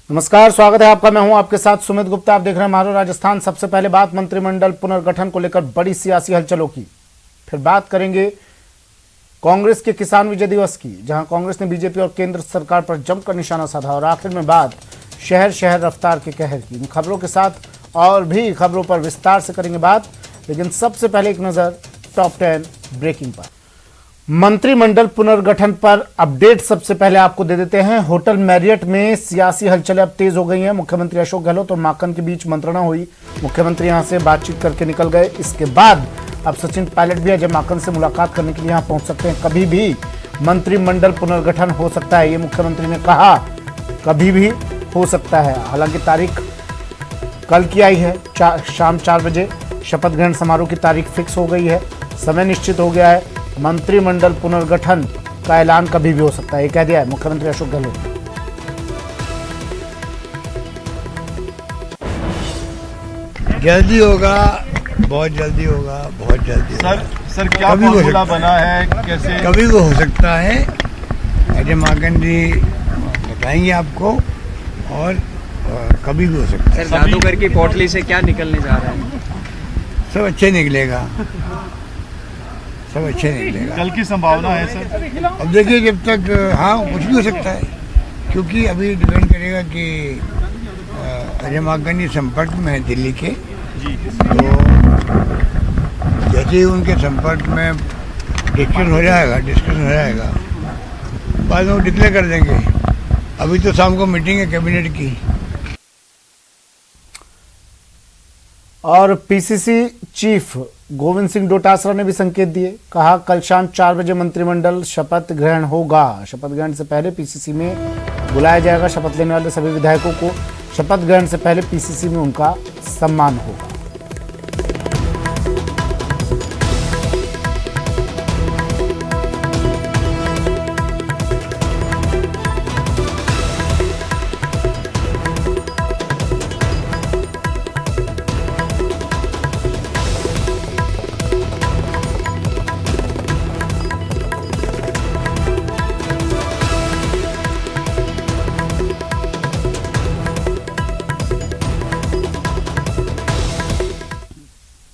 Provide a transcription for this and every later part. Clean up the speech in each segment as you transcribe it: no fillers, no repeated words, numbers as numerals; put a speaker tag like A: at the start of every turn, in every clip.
A: नमस्कार, स्वागत है आपका। मैं हूं आपके साथ सुमित गुप्ता। आप देख रहे हैं मारो राजस्थान। सबसे पहले बात मंत्रिमंडल पुनर्गठन को लेकर बड़ी सियासी हलचलों की, फिर बात करेंगे कांग्रेस के किसान विजय दिवस की, जहां कांग्रेस ने बीजेपी और केंद्र सरकार पर जमकर निशाना साधा, और आखिर में बात शहर शहर रफ्तार के कहर की। इन खबरों के साथ और भी खबरों पर विस्तार से करेंगे बात, लेकिन सबसे पहले एक नजर टॉप 10 ब्रेकिंग पर। मंत्रिमंडल पुनर्गठन पर अपडेट सबसे पहले आपको दे देते हैं। होटल मैरियट में सियासी हलचलें अब तेज हो गई हैं। मुख्यमंत्री अशोक गहलोत और माकन के बीच मंत्रणा हुई। मुख्यमंत्री यहां से बातचीत करके निकल गए। इसके बाद अब सचिन पायलट भी अजय माकन से मुलाकात करने के लिए यहां पहुंच सकते हैं। कभी भी मंत्रिमंडल पुनर्गठन हो सकता है, ये मुख्यमंत्री ने कहा। कभी भी हो सकता है। हालांकि तारीख कल की आई है, शाम 4 बजे शपथ ग्रहण समारोह की तारीख फिक्स हो गई है, समय निश्चित हो गया है। मंत्रिमंडल पुनर्गठन का ऐलान कभी भी हो सकता है, ये कह दिया है मुख्यमंत्री अशोक गहलोत ने।
B: जल्दी होगा, बहुत जल्दी होगा, बहुत जल्दी।
C: सर क्या फॉर्मूला बना है, कैसे?
B: कभी भी हो सकता है। अजय माकन जी बताएंगे आपको, और कभी भी हो सकता है।
D: सर जादूगर की पोटली से क्या निकलने जा रहा है?
B: सब अच्छे निकलेगा, सब अच्छे निकलेगा।
C: कल की संभावना है सर?
B: अब देखिए, जब तक हाँ कुछ भी हो सकता है, क्योंकि अभी डिपेंड करेगा कि अजय माकन जी संपर्क में है दिल्ली के, तो जैसे ही उनके संपर्क में डिस्कशन हो जाएगा, बाद में वो डिक्लेयर कर देंगे। अभी तो शाम को मीटिंग है कैबिनेट की।
A: और पीसीसी चीफ गोविंद सिंह डोटासरा ने भी संकेत दिए। कहा कल शाम 4 बजे मंत्रिमंडल शपथ ग्रहण होगा। शपथ ग्रहण से पहले पीसीसी में बुलाया जाएगा शपथ लेने वाले सभी विधायकों को। शपथ ग्रहण से पहले पीसीसी में उनका सम्मान होगा।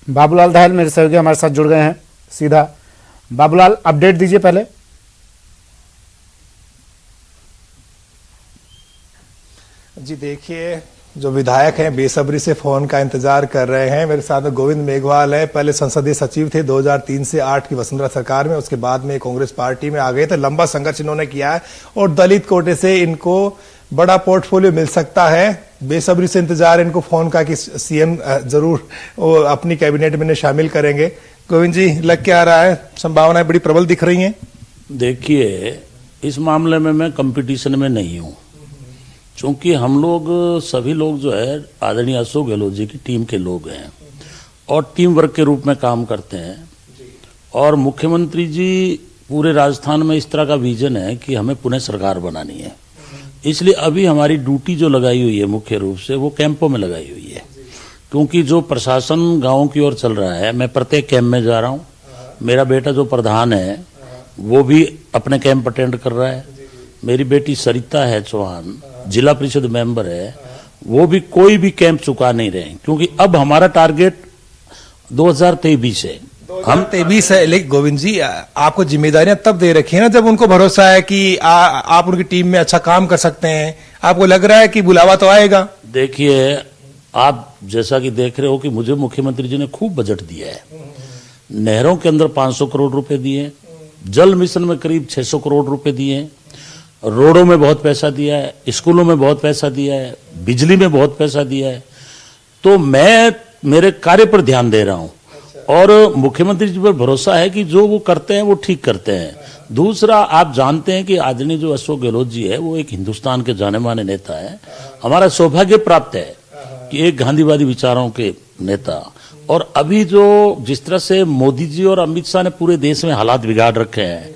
A: बाबूलाल दहल मेरे सहयोगी हमारे साथ जुड़ गए हैं सीधा। बाबूलाल, अपडेट दीजिए पहले।
E: जी देखिए, जो विधायक हैं बेसब्री से फोन का इंतजार कर रहे हैं। मेरे साथ में गोविंद मेघवाल है, पहले संसदीय सचिव थे 2003 से 8 की वसुंधरा सरकार में, उसके बाद में कांग्रेस पार्टी में आ गए थे। लंबा संघर्ष इन्होंने किया है और दलित कोटे से इनको बड़ा पोर्टफोलियो मिल सकता है। बेसब्री से इंतजार है इनको फोन का कि सीएम जरूर वो अपनी कैबिनेट में शामिल करेंगे। गोविंद जी, लग के आ रहा है, संभावनाएं बड़ी प्रबल दिख रही हैं।
F: देखिए, इस मामले में मैं कंपटीशन में नहीं हूं, क्योंकि हम लोग सभी लोग जो है आदरणीय अशोक गहलोत जी की टीम के लोग हैं और टीम वर्क के रूप में काम करते हैं। और मुख्यमंत्री जी पूरे राजस्थान में इस तरह का विजन है कि हमें पुनः सरकार बनानी है, इसलिए अभी हमारी ड्यूटी जो लगाई हुई है मुख्य रूप से वो कैंपों में लगाई हुई है। क्योंकि जो प्रशासन गांवों की ओर चल रहा है, मैं प्रत्येक कैंप में जा रहा हूं। मेरा बेटा जो प्रधान है वो भी अपने कैंप अटेंड कर रहा है। मेरी बेटी सरिता है चौहान, जिला परिषद मेंबर है, वो भी कोई भी कैंप चुका नहीं रहे, क्योंकि अब हमारा टारगेट 2023 है।
E: हम 23 है। लेकिन गोविंद जी, आपको जिम्मेदारियां तब दे रखी है ना जब उनको भरोसा है कि आप उनकी टीम में अच्छा काम कर सकते हैं। आपको लग रहा है कि बुलावा तो आएगा?
F: देखिए, आप जैसा कि देख रहे हो कि मुझे मुख्यमंत्री जी ने खूब बजट दिया है। नहरों के अंदर 500 करोड़ रुपए दिए, जल मिशन में करीब 600 करोड़ रुपए दिए, रोडों में बहुत पैसा दिया है, स्कूलों में बहुत पैसा दिया है, बिजली में बहुत पैसा दिया है। तो मैं मेरे कार्य पर ध्यान दे रहा हूं और मुख्यमंत्री जी पर भरोसा है कि जो वो करते हैं वो ठीक करते हैं। दूसरा, आप जानते हैं कि आदरणीय जो अशोक गहलोत जी है वो एक हिंदुस्तान के जाने माने नेता है। हमारा सौभाग्य प्राप्त है कि एक गांधीवादी विचारों के नेता। और अभी जो जिस तरह से मोदी जी और अमित शाह ने पूरे देश में हालात बिगाड़ रखे हैं,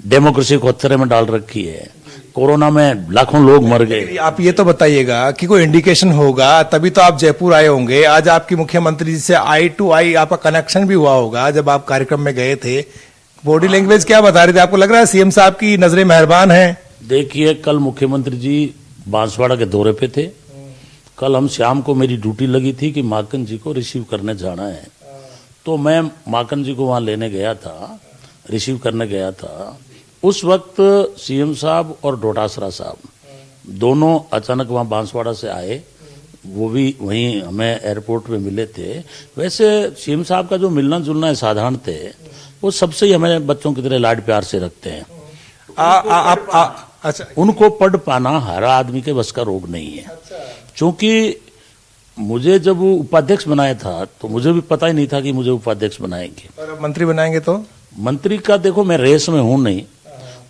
F: डेमोक्रेसी को खतरे में डाल रखी है, कोरोना में लाखों लोग मर गए।
E: आप ये तो बताइएगा कि कोई इंडिकेशन होगा, तभी तो आप जयपुर आए होंगे। आज आपकी मुख्यमंत्री जी से आई टू आई आपका कनेक्शन भी हुआ होगा जब आप कार्यक्रम में गए थे। बॉडी लैंग्वेज क्या बता रहे थे? आपको लग रहा है सीएम साहब की नजरें मेहरबान हैं?
F: देखिए, कल मुख्यमंत्री जी बांसवाड़ा के दौरे पे थे। कल हम शाम को मेरी ड्यूटी लगी थी कि माकन जी को रिसीव करने जाना है, तो मैं माकन जी को वहाँ लेने गया था, रिसीव करने गया था। उस वक्त सीएम साहब और डोटासरा साहब दोनों अचानक वहाँ बांसवाड़ा से आए, वो भी वहीं हमें एयरपोर्ट पे मिले थे। वैसे सीएम साहब का जो मिलना जुलना है साधारण थे, वो सबसे ही हमें बच्चों की तरह लाड प्यार से रखते हैं।
E: अच्छा,
F: उनको पढ़ पाना हर आदमी के बस का रोग नहीं है। क्योंकि मुझे जब वो उपाध्यक्ष बनाया था तो मुझे भी पता ही नहीं था कि मुझे उपाध्यक्ष बनाएंगे
E: और मंत्री बनाएंगे तो
F: मंत्री का देखो मैं रेस में हूं नहीं,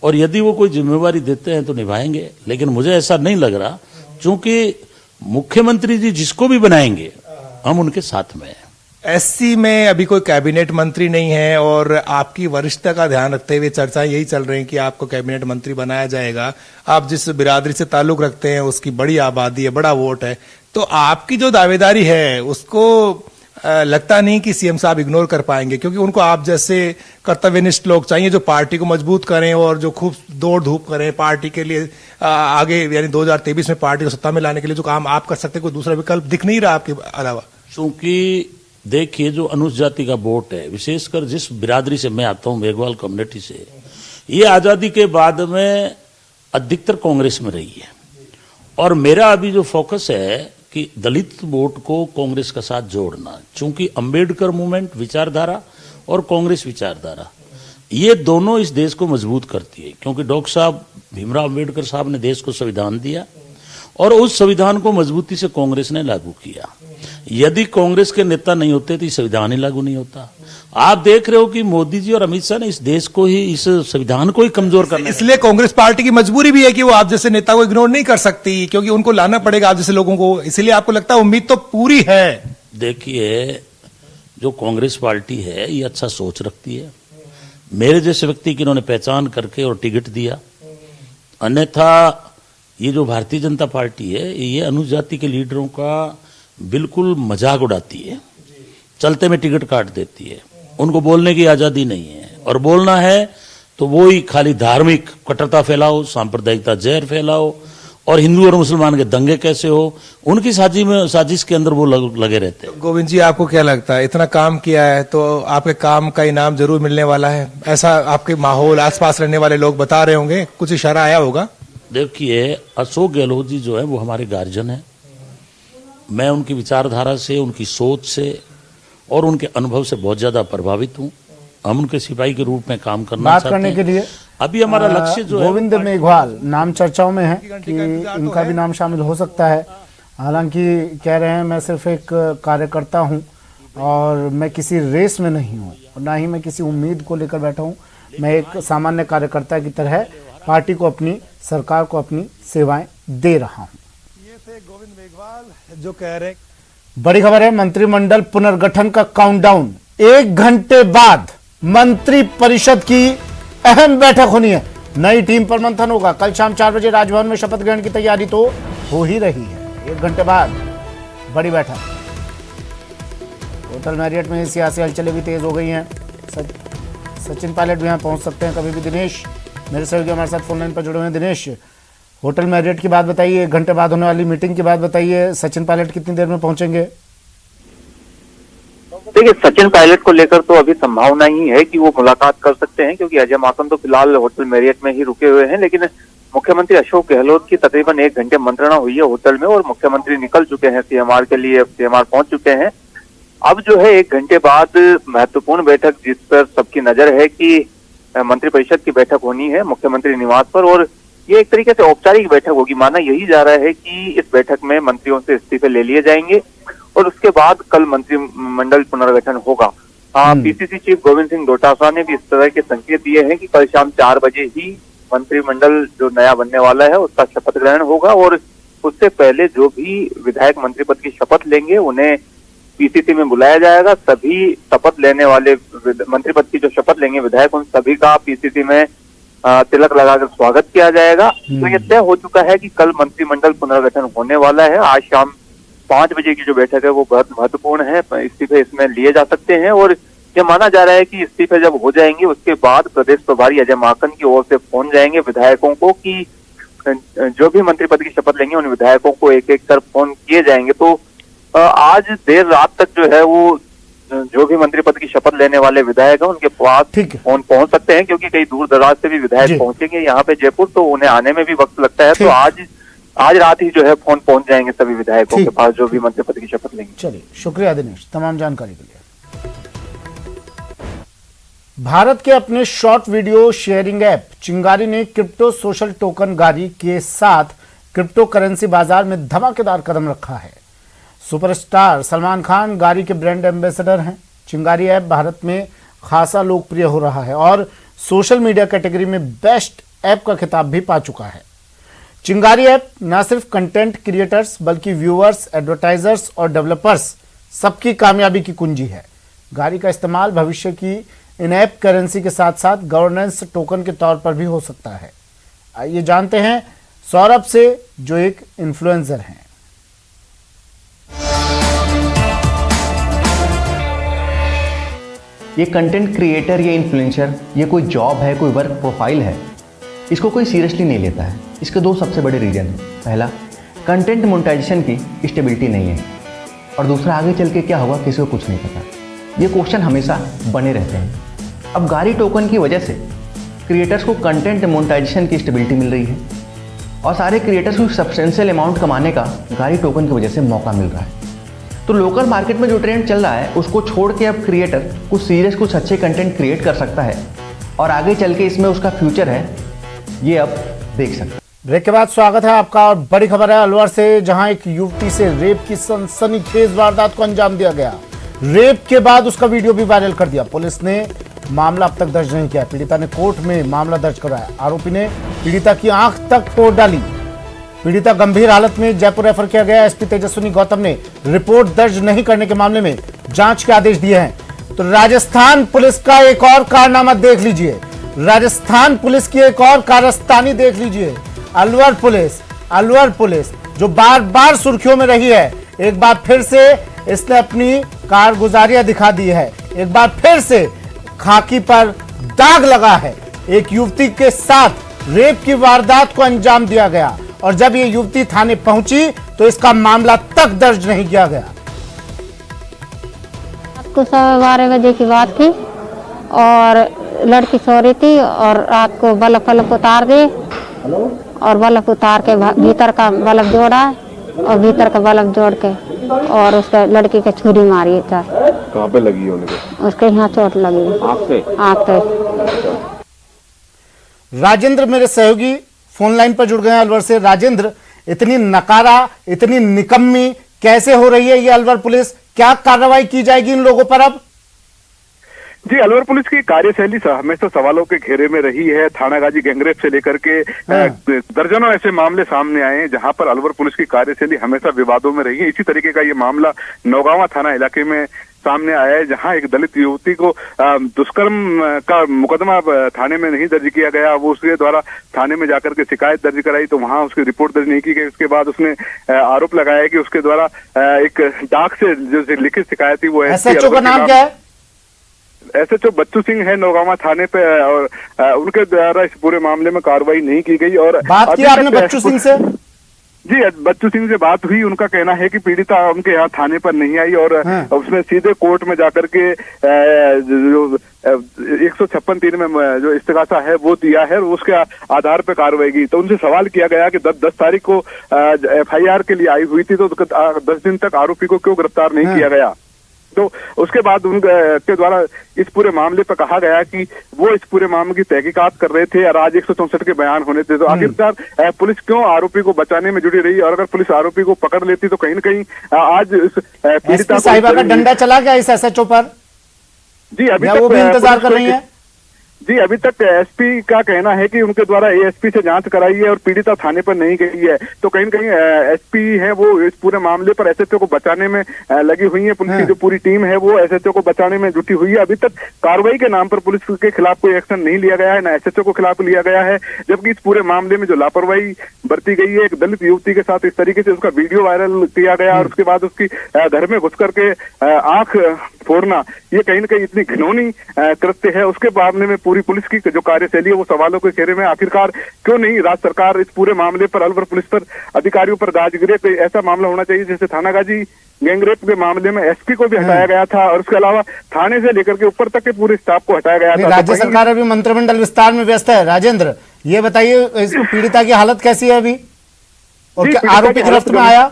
F: और यदि वो कोई जिम्मेवारी देते हैं तो निभाएंगे, लेकिन मुझे ऐसा नहीं लग रहा, क्योंकि मुख्यमंत्री जी जिसको भी बनाएंगे हम उनके साथ में हैं।
E: एससी में अभी कोई कैबिनेट मंत्री नहीं है और आपकी वरिष्ठता का ध्यान रखते हुए चर्चाएं यही चल रही हैं कि आपको कैबिनेट मंत्री बनाया जाएगा। आप जिस बिरादरी से ताल्लुक रखते हैं उसकी बड़ी आबादी है, बड़ा वोट है, तो आपकी जो दावेदारी है उसको लगता नहीं कि सीएम साहब इग्नोर कर पाएंगे, क्योंकि उनको आप जैसे कर्तव्यनिष्ठ लोग चाहिए जो पार्टी को मजबूत करें और जो खूब दौड़ धूप करें पार्टी के लिए आगे, यानी 2023 में पार्टी को सत्ता में लाने के लिए जो काम आप कर सकते हैं, कोई दूसरा विकल्प दिख नहीं रहा आपके अलावा।
F: क्योंकि देखिए जो अनुसूचित जाति का वोट है, विशेषकर जिस बिरादरी से मैं आता हूं, मेघवाल कम्युनिटी से, ये आजादी के बाद में अधिकतर कांग्रेस में रही है, और मेरा अभी जो फोकस है कि दलित वोट को कांग्रेस का साथ जोड़ना, क्योंकि अंबेडकर मूवमेंट विचारधारा और कांग्रेस विचारधारा ये दोनों इस देश को मजबूत करती है। क्योंकि डॉक्टर साहब भीमराव अंबेडकर साहब ने देश को संविधान दिया और उस संविधान को मजबूती से कांग्रेस ने लागू किया। यदि कांग्रेस के नेता नहीं होते तो संविधान ही लागू नहीं होता। आप देख रहे हो कि मोदी जी और अमित शाह ने इस देश को ही, इस संविधान को ही कमजोर करना,
E: इसलिए कांग्रेस पार्टी की मजबूरी भी है कि वो आप जैसे नेता को इग्नोर नहीं कर सकती, क्योंकि उनको लाना पड़ेगा आप जैसे लोगों को। इसलिए आपको लगता है उम्मीद तो पूरी है।
F: देखिए जो कांग्रेस पार्टी है ये अच्छा सोच रखती है, मेरे जैसे व्यक्ति की इन्होंने पहचान करके और टिकट दिया। अन्यथा ये जो भारतीय जनता पार्टी है ये अनुसूचित जाति के लीडरों का बिल्कुल मजाक उड़ाती है, चलते में टिकट काट देती है। उनको बोलने की आजादी नहीं है, और बोलना है तो वो ही खाली धार्मिक कट्टरता फैलाओ, सांप्रदायिकता जहर फैलाओ, और हिंदू और मुसलमान के दंगे कैसे हो, उनकी साजिश के अंदर वो लगे रहते हैं।
E: गोविंद जी आपको क्या लगता है, इतना काम किया है तो आपके काम का इनाम जरूर मिलने वाला है, ऐसा आपके माहौल आसपास रहने वाले लोग बता रहे होंगे, कुछ इशारा आया होगा?
F: देखिए अशोक गहलोत जी जो है वो हमारे गार्जियन हैं। मैं उनकी विचारधारा से, उनकी सोच से और उनके अनुभव से बहुत ज्यादा प्रभावित हूं। हम उनके सिपाही के रूप में काम करना
A: बात
F: चाहते
A: करने
F: हैं।
A: के लिए
F: अभी हमारा लक्ष्य जो है
A: गोविंद मेघवाल नाम चर्चाओं में है कि इनका भी नाम शामिल हो सकता है। हालांकि कह रहे हैं मैं सिर्फ एक कार्यकर्ता हूं और मैं किसी रेस में नहीं हूं और ना ही मैं किसी उम्मीद को लेकर बैठा हूं। मैं एक सामान्य कार्यकर्ता की तरह पार्टी को, अपनी सरकार को अपनी सेवाएं दे रहा हूं।
E: ये थे गोविंद मेघवाल जो कह रहे हैं।
A: बड़ी खबर है, मंत्रिमंडल पुनर्गठन का काउंटडाउन 1 घंटे बाद मंत्री परिषद की अहम बैठक होनी है। नई टीम पर मंथन होगा। कल शाम 4 बजे राजभवन में शपथ ग्रहण की तैयारी तो हो ही रही है। 1 घंटे बाद बड़ी बैठक। होटल मैरियट में सियासी हलचलें भी तेज हो गई हैं। सचिन पायलट भी यहाँ पहुंच सकते हैं कभी भी। दिनेश मेरे सहयोगी हमारे साथ फोन लाइन पर जुड़े हुए हैं। दिनेश, होटल मैरियट की बात बताइए, 1 घंटे बाद होने वाली मीटिंग की बात बताइए। सचिन पायलट कितनी देर में पहुंचेंगे?
G: देखिए, सचिन पायलट को लेकर तो अभी संभावना ही है कि वो मुलाकात कर सकते हैं, क्योंकि अजय माकन तो फिलहाल होटल मैरियट में ही रुके हुए हैं। लेकिन मुख्यमंत्री अशोक गहलोत की तकरीबन 1 घंटे मंत्रणा हुई है होटल में और मुख्यमंत्री निकल चुके हैं सीएमआर के लिए, सीएमआर पहुंच चुके हैं। अब जो है 1 घंटे बाद महत्वपूर्ण बैठक जिस पर सबकी नजर है कि मंत्रिपरिषद की बैठक होनी है मुख्यमंत्री निवास पर, और ये एक तरीके से औपचारिक बैठक होगी। माना यही जा रहा है कि इस बैठक में मंत्रियों से इस्तीफे ले लिए जाएंगे और उसके बाद कल मंत्रिमंडल पुनर्गठन होगा। पीसीसी चीफ गोविंद सिंह डोटासरा ने भी इस तरह के संकेत दिए हैं कि कल शाम 4 बजे ही मंत्रिमंडल जो नया बनने वाला है उसका शपथ ग्रहण होगा, और उससे पहले जो भी विधायक मंत्री पद की शपथ लेंगे उन्हें पीसीसी में बुलाया जाएगा। सभी शपथ लेने वाले मंत्री पद की जो शपथ लेंगे विधायक, उन सभी का पीसीसी में तिलक लगाकर स्वागत किया जाएगा। तो ये तय हो चुका है कि कल मंत्रिमंडल पुनर्गठन होने वाला है। आज शाम 5 बजे की जो बैठक है वो बहुत महत्वपूर्ण है। इस्तीफे इसमें लिए जा सकते हैं और यह माना जा रहा है कि इस्तीफे जब हो जाएंगे उसके बाद प्रदेश प्रभारी अजय माकन की ओर से फोन जाएंगे विधायकों को कि जो भी मंत्री पद की शपथ लेंगे उन विधायकों को एक एक कर फोन किए जाएंगे। तो आज देर रात तक जो है वो जो भी मंत्री पद की शपथ लेने वाले विधायक हैं उनके पास फोन पहुंच सकते हैं, क्योंकि कई दूर दराज से भी विधायक पहुंचेंगे यहाँ पे जयपुर, तो उन्हें आने में भी वक्त लगता है। तो आज रात ही जो है फोन पहुंच जाएंगे सभी विधायकों के पास जो भी मंत्री पद की शपथ लेंगे।
A: चलिए, शुक्रिया दिनेश तमाम जानकारी के लिए। भारत के अपने शॉर्ट वीडियो शेयरिंग ऐप चिंगारी ने क्रिप्टो सोशल टोकन गारी के साथ क्रिप्टो करेंसी बाजार में धमाकेदार कदम रखा है। सुपरस्टार सलमान खान गारी के ब्रांड एम्बेसडर हैं। चिंगारी ऐप भारत में खासा लोकप्रिय हो रहा है और सोशल मीडिया कैटेगरी में बेस्ट ऐप का खिताब भी पा चुका है। चिंगारी ऐप न सिर्फ कंटेंट क्रिएटर्स बल्कि व्यूअर्स, एडवर्टाइजर्स और डेवलपर्स सबकी कामयाबी की कुंजी है। गारी का इस्तेमाल भविष्य की इन ऐप करेंसी के साथ साथ गवर्नेंस टोकन के तौर पर भी हो सकता है। आइए जानते हैं सौरभ से, जो एक इन्फ्लुएंसर हैं।
H: ये कंटेंट क्रिएटर या इन्फ्लुएंसर ये कोई जॉब है, कोई वर्क प्रोफाइल है, इसको कोई सीरियसली नहीं लेता है। इसके दो सबसे बड़े रीजन हैं। पहला, कंटेंट मोनेटाइजेशन की स्टेबिलिटी नहीं है, और दूसरा, आगे चल के क्या होगा किसी को कुछ नहीं पता। ये क्वेश्चन हमेशा बने रहते हैं। अब गारी टोकन की वजह से क्रिएटर्स को कंटेंट मोनेटाइजेशन की स्टेबिलिटी मिल रही है और सारे क्रिएटर्स को सब्सटेंशियल अमाउंट कमाने का गारी टोकन की वजह से मौका मिल रहा है। तो लोकल मार्केट में जो ट्रेंड चल रहा है उसको छोड़ के अब क्रिएटर कुछ सीरियस, कुछ अच्छे कंटेंट क्रिएट कर सकता है और आगे चल के इसमें उसका फ्यूचर है, ये अब देख सकते हैं।
A: ब्रेक के बाद स्वागत है आपका और बड़ी खबर है अलवर से, जहां एक युवती से रेप की सनसनीखेज वारदात को अंजाम दिया गया। रेप के बाद उसका वीडियो भी वायरल कर दिया। पुलिस ने मामला अब तक दर्ज नहीं किया। पीड़िता ने कोर्ट में मामला दर्ज कराया। आरोपी ने पीड़िता की आंख तक तोड़ डाली। पीड़िता गंभीर हालत में जयपुर रेफर किया गया। एसपी तेजस्विनी गौतम ने रिपोर्ट दर्ज नहीं करने के मामले में जांच के आदेश दिए हैं। तो राजस्थान पुलिस का एक और कारनामा देख लीजिए। राजस्थान पुलिस की एक और कारस्तानी देख लीजिए। अलवर पुलिस जो बार बार सुर्खियों में रही है, एक बार फिर से इसने अपनी कारगुजारियां दिखा दी है। एक बार फिर से खाकी पर दाग लगा है। एक युवती के साथ रेप की वारदात को अंजाम दिया गया और जब ये युवती थाने पहुंची तो इसका मामला तक दर्ज नहीं किया गया।
I: रात को 12:15 बजे की बात थी और लड़की सो रही थी और रात को बल्ब उतार दिए और बल्ब उतार के भीतर का बल्ब जोड़ा और भीतर का बल्ब जोड़ के और उसके लड़की के छुरी मारी।
C: कहाँ पे लगी उनको?
I: उसके यहाँ चोट लगी, आँख पे।
A: राजेंद्र मेरे सहयोगी फोन लाइन पर जुड़ गए हैं अलवर से। राजेंद्र, इतनी नकारा, इतनी निकम्मी कैसे हो रही है ये अलवर पुलिस? क्या कार्रवाई की जाएगी इन लोगों पर अब?
C: जी, अलवर पुलिस की कार्यशैली हमेशा सवालों के घेरे में रही है। थानागाजी गैंगरेप से लेकर के दर्जनों ऐसे मामले सामने आए हैं जहां पर अलवर पुलिस की कार्यशैली हमेशा विवादों में रही है। इसी तरीके का ये मामला नौगावा थाना इलाके में सामने आया है, जहां एक दलित युवती को दुष्कर्म का मुकदमा थाने में नहीं दर्ज किया गया। वो उसके द्वारा थाने में जाकर के शिकायत दर्ज कराई तो वहां उसकी रिपोर्ट दर्ज नहीं की गई। उसके बाद उसने आरोप लगाया कि उसके द्वारा एक डाक से जो लिखित शिकायत थी वो
A: एसएचओ का नाम क्या है?
C: एसएचओ बच्चू सिंह है नौगावा थाने पे, और उनके द्वारा इस पूरे मामले में कार्रवाई नहीं की गई। और
A: बात किया आपने बच्चू सिंह से?
C: जी, बच्चू सिंह से बात हुई। उनका कहना है कि पीड़िता उनके यहाँ थाने पर नहीं आई और उसने सीधे कोर्ट में जाकर के जो 156(3) में जो इस्तिगासा है वो दिया है, उसके आधार पर कार्रवाई की। तो उनसे सवाल किया गया कि 10 तारीख को FIR के लिए आई हुई थी तो 10 दिन तक आरोपी को क्यों गिरफ्तार नहीं किया गया। तो उसके बाद उनके द्वारा इस पूरे मामले पर कहा गया कि वो इस पूरे मामले की तहकीकात कर रहे थे और आज 164 के बयान होने थे। तो आखिरकार पुलिस क्यों आरोपी को बचाने में जुड़ी रही, और अगर पुलिस आरोपी को पकड़ लेती तो कहीं न कहीं आज पीड़िता
A: साहिबा का डंडा चला गया इस SHO पर?
C: जी, अभी
A: वो भी इंतजार कर रही है।
C: जी, अभी तक एसपी का कहना है कि उनके द्वारा एएसपी से जांच कराई है और पीड़िता थाने पर नहीं गई है। तो कहीं न कहीं एसपी है वो इस पूरे मामले पर एसएचओ को बचाने में लगी हुई है। पुलिस की जो पूरी टीम है वो एसएचओ को बचाने में जुटी हुई है। अभी तक कार्रवाई के नाम पर पुलिस के खिलाफ कोई एक्शन नहीं लिया गया है, न एसएचओ को खिलाफ लिया गया है। जबकि इस पूरे मामले में जो लापरवाही बरती गई है, एक दलित युवती के साथ इस तरीके से उसका वीडियो वायरल किया गया और उसके बाद उसकी घर में घुस करके आंख फोड़ना, ये कहीं न कहीं इतनी घिनौनी कृत्य है। उसके मामले में पूरी पुलिस की जो कार्यशैली है वो सवालों के घेरे में। आखिरकार क्यों नहीं राज्य सरकार इस पूरे मामले पर अलवर पुलिस पर अधिकारियों पर दाज गिरे? कोई ऐसा मामला होना चाहिए जैसे थानागाजी गैंगरेप के मामले में एसपी को भी हटाया गया था और उसके अलावा थाने से लेकर के ऊपर तक के पूरे स्टाफ को हटाया गया था।
A: राज्य सरकार अभी मंत्रिमंडल विस्तार में व्यस्त है। राजेंद्र, ये बताइए इस पीड़िता की हालत कैसी है अभी, और क्या आरोपी गिरफ्त में आया?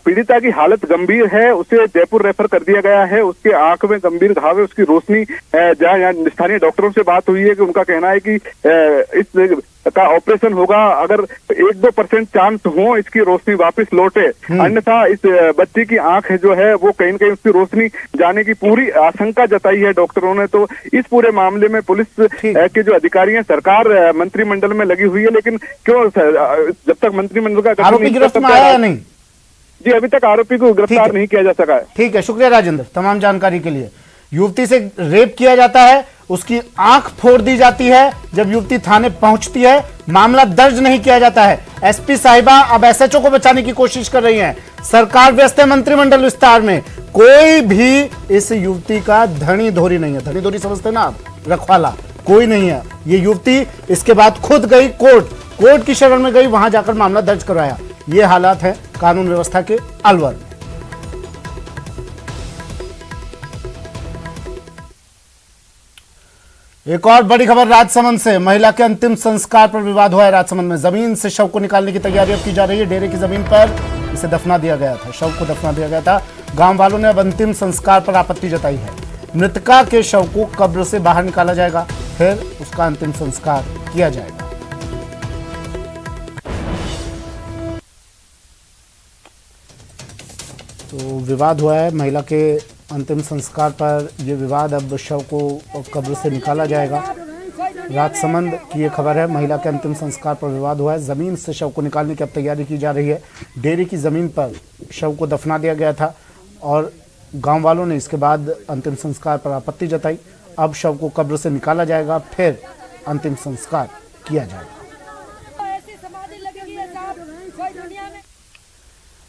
C: पीड़िता की हालत गंभीर है, उसे जयपुर रेफर कर दिया गया है। उसके आंख में गंभीर घाव है, उसकी रोशनी, जहाँ स्थानीय डॉक्टरों से बात हुई है कि उनका कहना है कि इस का ऑपरेशन होगा अगर 1-2% चांस हो इसकी रोशनी वापस लौटे, अन्यथा इस बच्चे की आंख जो है वो कहीं न कहीं उसकी रोशनी जाने की पूरी आशंका जताई है डॉक्टरों ने। तो इस पूरे मामले में पुलिस के जो अधिकारी हैं, सरकार मंत्रिमंडल में लगी हुई है, लेकिन क्यों जब तक मंत्रिमंडल का
A: आरोपी गिरफ्त में आया या नहीं?
C: जी, अभी तक आरोपी को गिरफ्तार नहीं किया जा सका है।
A: ठीक है, शुक्रिया राजेंद्र तमाम जानकारी के लिए। युवती से रेप किया जाता है, उसकी आंख फोड़ दी जाती है। जब युवती थाने पहुंचती है, मामला दर्ज नहीं किया जाता है। एसपी साहिबा अब एसएचओ को बचाने की कोशिश कर रही हैं। सरकार व्यस्त है मंत्रिमंडल विस्तार में। कोई भी इस युवती का धनी धोरी नहीं है। धनी धोरी समझते ना आप, रखवाला कोई नहीं है। ये युवती इसके बाद खुद गई कोर्ट की शरण में गई, वहां जाकर मामला दर्ज करवाया। ये हालात है कानून व्यवस्था के अलवर में। एक और बड़ी खबर राजसमंद से। महिला के अंतिम संस्कार पर विवाद हुआ है। राजसमंद में जमीन से शव को निकालने की तैयारी अब की जा रही है। डेरे की जमीन पर इसे दफना दिया गया था, शव को दफना दिया गया था। गांव वालों ने अब अंतिम संस्कार पर आपत्ति जताई है। मृतका के शव को कब्र से बाहर निकाला जाएगा, फिर उसका अंतिम संस्कार किया जाएगा। तो विवाद हुआ है महिला के अंतिम संस्कार पर। यह विवाद, अब शव को कब्र से निकाला जाएगा। राजसमंद की यह खबर है। महिला के अंतिम संस्कार पर विवाद हुआ है। जमीन से शव को निकालने की अब तैयारी की जा रही है। डेरे की जमीन पर शव को दफना दिया गया था और गांव वालों ने इसके बाद अंतिम संस्कार पर आपत्ति जताई। अब शव को कब्र से निकाला जाएगा, फिर अंतिम संस्कार किया जाएगा।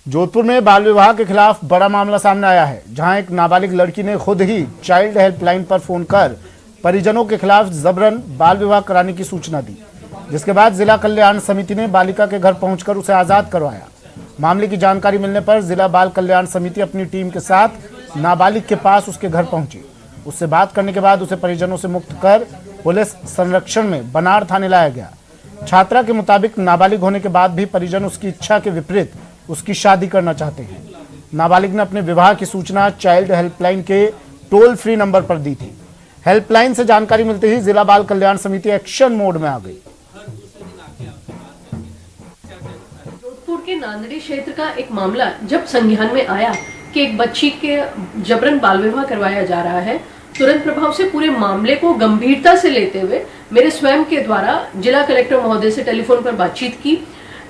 A: जोधपुर में बाल विवाह के खिलाफ बड़ा मामला सामने आया है, जहां एक नाबालिग लड़की ने खुद ही चाइल्ड हेल्पलाइन पर फोन कर परिजनों के खिलाफ जबरन बाल विवाह कराने की सूचना दी, जिसके बाद जिला कल्याण समिति ने बालिका के घर पहुंचकर उसे आजाद करवाया। मामले की जानकारी मिलने पर जिला बाल कल्याण समिति अपनी टीम के साथ नाबालिग के पास उसके घर पहुंची। उससे बात करने के बाद उसे परिजनों से मुक्त कर पुलिस संरक्षण में बनार थाने लाया गया। छात्रा के मुताबिक नाबालिग होने के बाद भी परिजन उसकी इच्छा के विपरीत उसकी शादी करना चाहते हैं। नाबालिग ने अपने विवाह की सूचना चाइल्ड हेल्पलाइन के टोल फ्री नंबर पर दी थी। हेल्पलाइन से जानकारी मिलते ही जिला बाल कल्याण समिति एक्शन मोड में आ गई।
J: जोधपुर के नांदड़ी क्षेत्र का एक मामला जब संज्ञान में आया कि एक बच्ची के जबरन बाल विवाह करवाया जा रहा है, तुरंत प्रभाव से पूरे मामले को गंभीरता से लेते हुए मेरे स्वयं के द्वारा जिला कलेक्टर महोदय से टेलीफोन पर बातचीत की।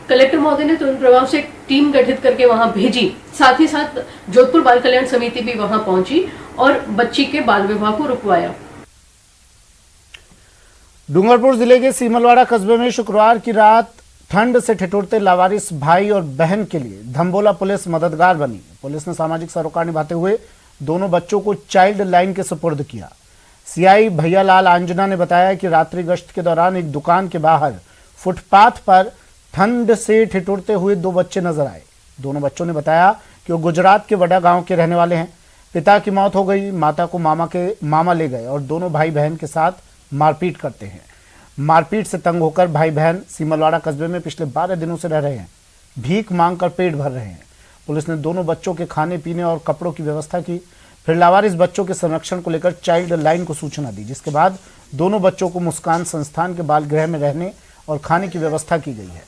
J: कलेक्टर महोदय ने तुरंत प्रभाव से एक टीम गठित करके वहां भेजी। साथ ही साथ जोधपुर बाल कल्याण समिति भी वहां पहुंची और बच्ची के बाल विवाह को रुकवाया।
A: डूंगरपुर जिले के सीमलवाड़ा कस्बे में शुक्रवार की रात ठंड से ठिठुरते लावारिस भाई और बहन के लिए धम्बोला पुलिस मददगार बनी। पुलिस ने सामाजिक सरोकार निभाते हुए दोनों बच्चों को चाइल्ड लाइन के सुपुर्द किया। सीआई भैयालाल आंजना ने बताया कि रात्रि गश्त के दौरान एक दुकान के बाहर फुटपाथ पर ठंड से ठिठुरते हुए दो बच्चे नजर आए। दोनों बच्चों ने बताया कि वो गुजरात के वडा गांव के रहने वाले हैं। पिता की मौत हो गई, माता को मामा ले गए और दोनों भाई बहन के साथ मारपीट करते हैं। मारपीट से तंग होकर भाई बहन सीमलवाड़ा कस्बे में पिछले 12 दिनों से रह रहे हैं। भीख मांगकर पेट भर रहे हैं। पुलिस ने दोनों बच्चों के खाने पीने और कपड़ों की व्यवस्था की। फिर लावारिस बच्चों के संरक्षण को लेकर चाइल्ड लाइन को सूचना दी, जिसके बाद दोनों बच्चों को मुस्कान संस्थान के बाल गृह में रहने और खाने की व्यवस्था की गई है।